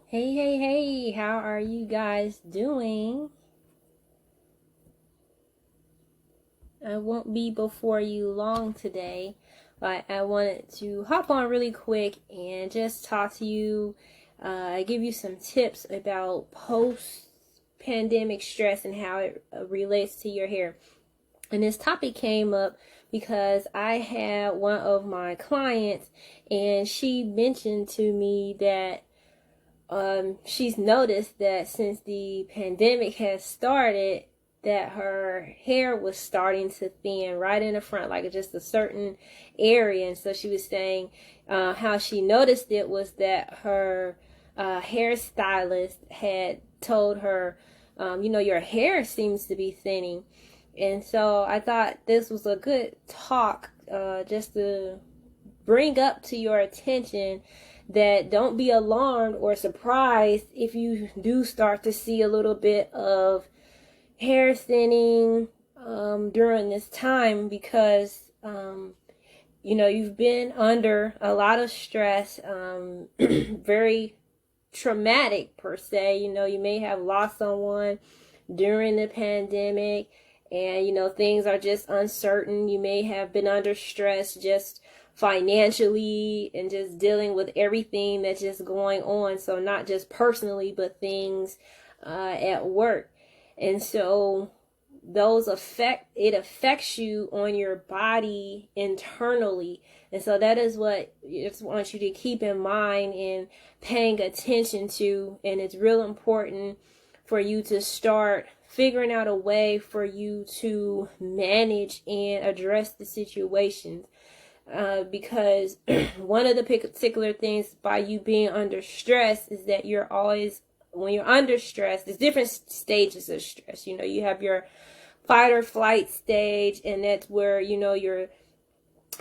Hey, hey, hey, how are you guys doing? I won't be before you long today, but I wanted to hop on really quick and just talk to you, give you some tips about post pandemic stress and how it relates to your hair. And this topic came up because I had one of my clients and she mentioned to me that she's noticed that since the pandemic has started, that her hair was starting to thin right in the front, like just a certain area. And so she was saying how she noticed it was that her hairstylist had told her, your hair seems to be thinning. And so I thought this was a good talk just to bring up to your attention that don't be alarmed or surprised if you do start to see a little bit of hair thinning during this time because you've been under a lot of stress, very traumatic per se. You may have lost someone during the pandemic, and things are just uncertain. You may have been under stress just financially and just dealing with everything that's just going on. So not just personally, but things at work. And so it affects you on your body internally. And so that is what I just want you to keep in mind and paying attention to. And it's real important for you to start figuring out a way for you to manage and address the situations. Because one of the particular things by you being under stress is that when you're under stress, there's different stages of stress. You have your fight or flight stage, and that's where, your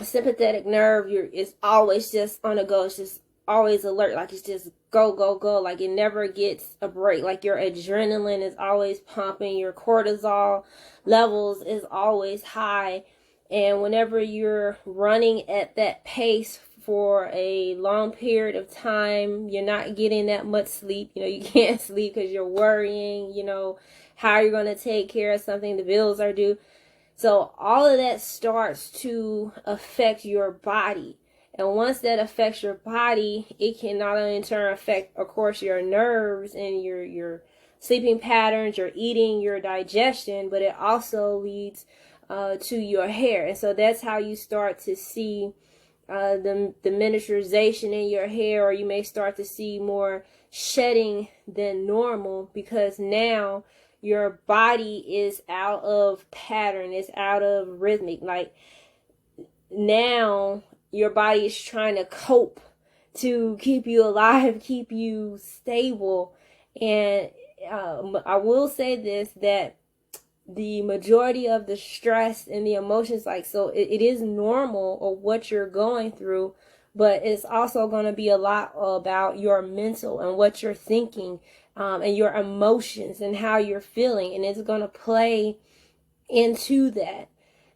sympathetic nerve is always just on a go. It's just always alert. Like it's just go, go, go. Like it never gets a break. Like your adrenaline is always pumping. Your cortisol levels is always high. And whenever you're running at that pace for a long period of time, you're not getting that much sleep. You can't sleep because you're worrying, how you're going to take care of something. The bills are due. So all of that starts to affect your body. And once that affects your body, it can not only in turn affect, of course, your nerves and your sleeping patterns, your eating, your digestion, but it also leads to your hair. And so that's how you start to see the miniaturization in your hair, or you may start to see more shedding than normal because now your body is out of pattern, it's out of rhythmic. Like now your body is trying to cope to keep you alive, keep you stable. And I will say this, that the majority of the stress and the emotions, it is normal or what you're going through, but it's also going to be a lot about your mental and what you're thinking, and your emotions and how you're feeling, and it's going to play into that.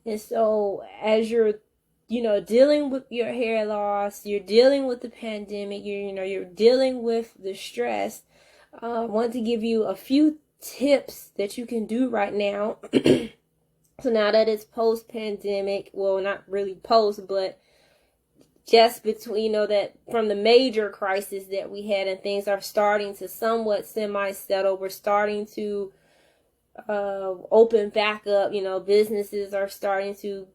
And so as you're dealing with your hair loss, you're dealing with the pandemic, you're dealing with the stress, I want to give you a few tips that you can do right now. So now that it's post pandemic, well, not really post, but just between, that from the major crisis that we had, and things are starting to somewhat semi settle. We're starting to open back up. Businesses are starting to,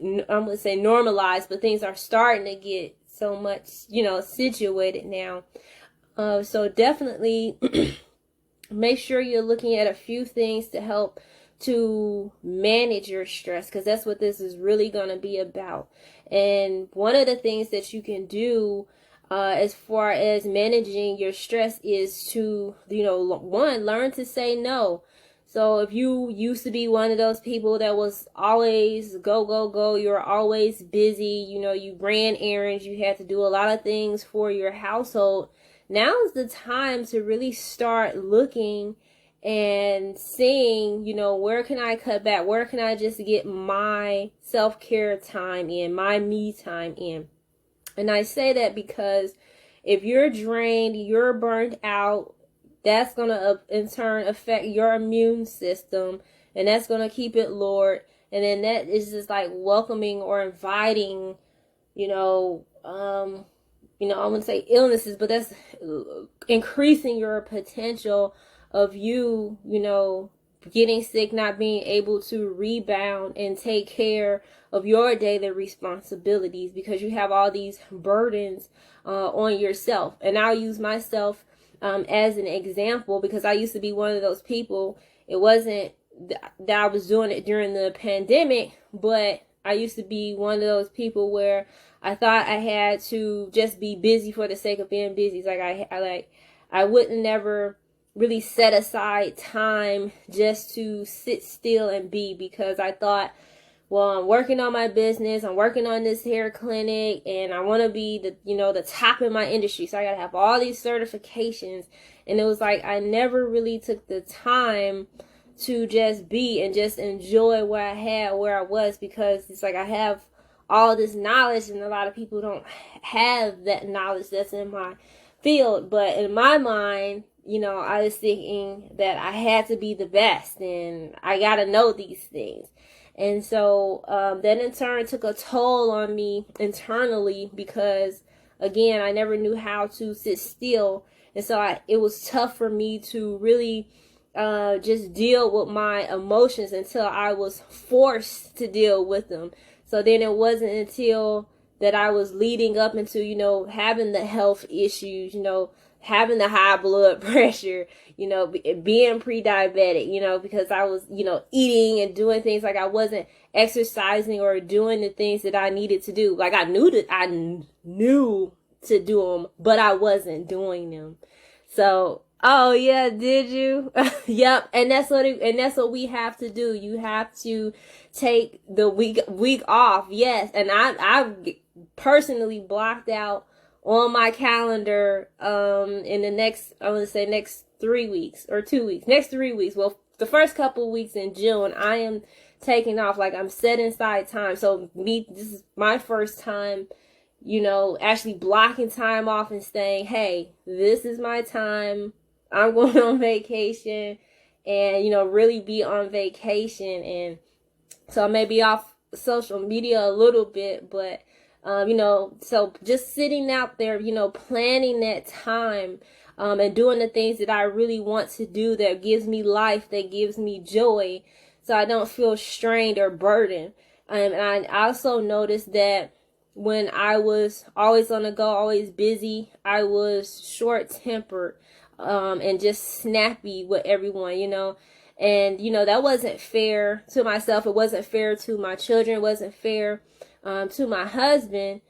I'm going to say normalize, but things are starting to get so much, situated now. So definitely make sure you're looking at a few things to help to manage your stress, because that's what this is really going to be about. And one of the things that you can do as far as managing your stress is to, learn to say no. So if you used to be one of those people that was always go, go, go, you're always busy, you ran errands, you had to do a lot of things for your household, now is the time to really start looking and seeing, where can I cut back? Where can I just get my self-care time in, my me time in? And I say that because if you're drained, you're burned out, that's going to in turn affect your immune system, and that's going to keep it lowered. And then that is just like welcoming or inviting, I wouldn't say illnesses, but that's increasing your potential of you, getting sick, not being able to rebound and take care of your daily responsibilities because you have all these burdens on yourself. And I'll use myself as an example because I used to be one of those people. It wasn't that I was doing it during the pandemic, but I used to be one of those people where I thought I had to just be busy for the sake of being busy. It's like I wouldn't never really set aside time just to sit still and be, because I thought, well, I'm working on my business, I'm working on this hair clinic, and I want to be the top in my industry. So I got to have all these certifications. And it was like I never really took the time to just be and just enjoy what I had, where I was, because it's like I have all this knowledge and a lot of people don't have that knowledge that's in my field. But in my mind, I was thinking that I had to be the best and I got to know these things. And so that in turn took a toll on me internally because, again, I never knew how to sit still. And so it was tough for me to really just deal with my emotions until I was forced to deal with them. So then it wasn't until that I was leading up into, having the health issues, having the high blood pressure, being pre-diabetic, because I was, eating and doing things like I wasn't exercising or doing the things that I needed to do. Like I knew to do them, but I wasn't doing them. So, oh yeah, did you? Yep. And that's what we have to do. You have to take the week off. Yes. And I've personally blocked out on my calendar in the next 3 weeks or 2 weeks. Next 3 weeks. Well, the first couple of weeks in June, I am taking off. Like I'm setting aside time. So this is my first time, actually blocking time off and saying, hey, this is my time. I'm going on vacation and, really be on vacation. And so I may be off social media a little bit, but, so just sitting out there, planning that time, and doing the things that I really want to do that gives me life, that gives me joy, so I don't feel strained or burdened. And I also noticed that when I was always on the go, always busy, I was short-tempered. And just snappy with everyone, and, that wasn't fair to myself. It wasn't fair to my children. It wasn't fair, to my husband,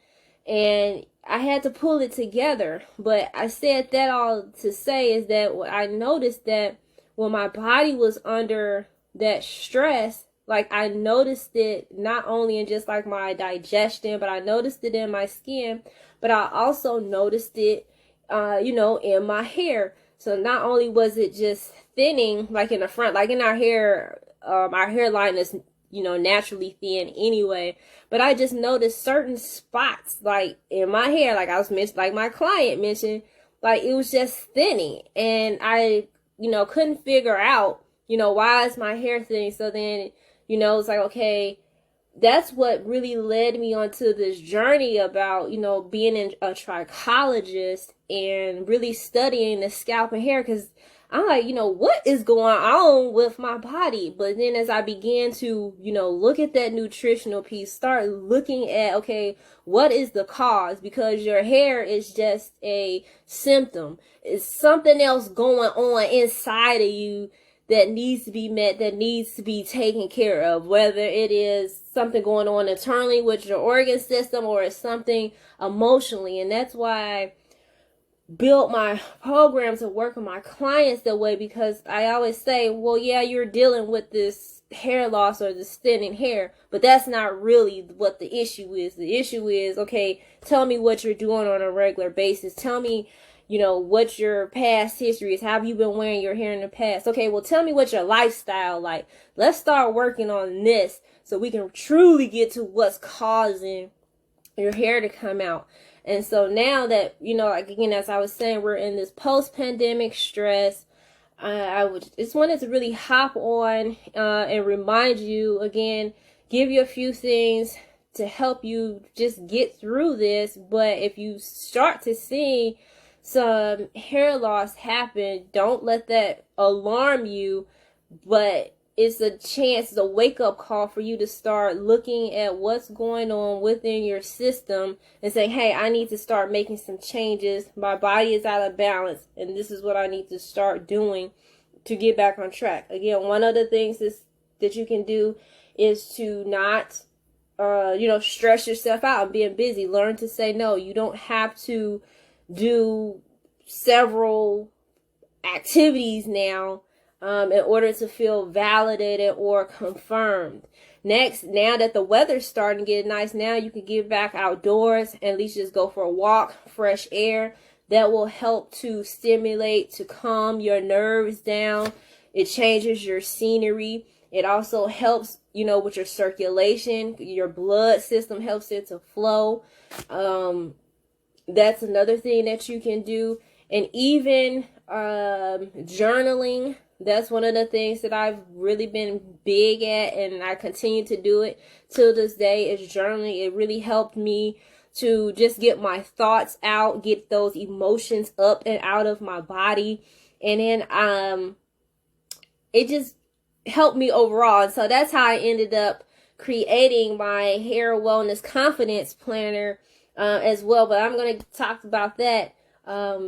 and I had to pull it together. But I said that all to say is that I noticed that when my body was under that stress, like I noticed it not only in just like my digestion, but I noticed it in my skin, but I also noticed it in my hair. So not only was it just thinning, like in the front, like in our hairline is, naturally thin anyway, but I just noticed certain spots, like in my hair, like my client mentioned, like it was just thinning, and I, couldn't figure out, why is my hair thinning? So then, it's like, okay, that's what really led me onto this journey about, being a trichologist and really studying the scalp and hair, because I'm like, what is going on with my body? But then as I began to, look at that nutritional piece, start looking at, okay, what is the cause? Because your hair is just a symptom. It's something else going on inside of you that needs to be met, that needs to be taken care of, whether it is something going on internally with your organ system or it's something emotionally. And that's why I built my programs and work with my clients that way, because I always say, well, yeah, you're dealing with this hair loss or this thinning hair, but that's not really what the issue is. The issue is, okay, tell me what you're doing on a regular basis. Tell me, what your past history is. How have you been wearing your hair in the past? Okay, well, tell me what your lifestyle like. Let's start working on this so we can truly get to what's causing your hair to come out. And so now that, like again, as I was saying, we're in this post-pandemic stress, I just wanted to really hop on and remind you again, give you a few things to help you just get through this. But if you start to see some hair loss happen, don't let that alarm you, but it's a chance, it's a wake-up call for you to start looking at what's going on within your system and saying, hey, I need to start making some changes. My body is out of balance, and this is what I need to start doing to get back on track. Again, one of the things that you can do is to not, stress yourself out and being busy. Learn to say no. You don't have to do several activities now in order to feel validated or confirmed. Next, now that the weather's starting to get nice, now you can get back outdoors and at least just go for a walk, fresh air. That will help to stimulate, to calm your nerves down. It changes your scenery. It also helps, with your circulation. Your blood system helps it to flow. That's another thing that you can do. And even journaling. That's one of the things that I've really been big at, and I continue to do it till this day, is journaling. It really helped me to just get my thoughts out, get those emotions up and out of my body. And then it just helped me overall. And so that's how I ended up creating my hair wellness confidence planner as well. But I'm going to talk about that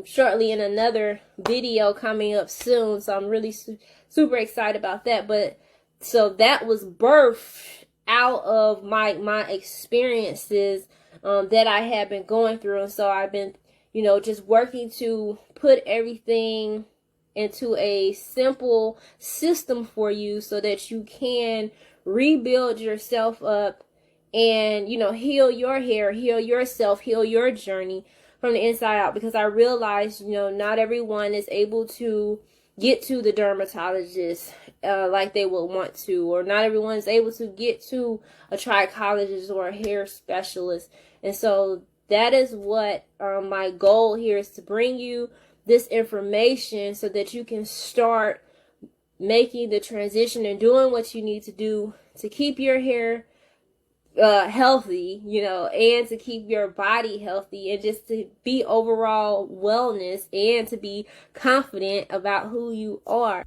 shortly in another video coming up soon. So I'm really super excited about that. But so that was birthed out of my experiences that I have been going through. And so I've been, just working to put everything into a simple system for you so that you can rebuild yourself up and, heal your hair, heal yourself, heal your journey from the inside out. Because I realized, not everyone is able to get to the dermatologist like they would want to, or not everyone is able to get to a trichologist or a hair specialist. And so that is what my goal here is, to bring you this information so that you can start making the transition and doing what you need to do to keep your hair healthy, and to keep your body healthy, and just to be overall wellness and to be confident about who you are.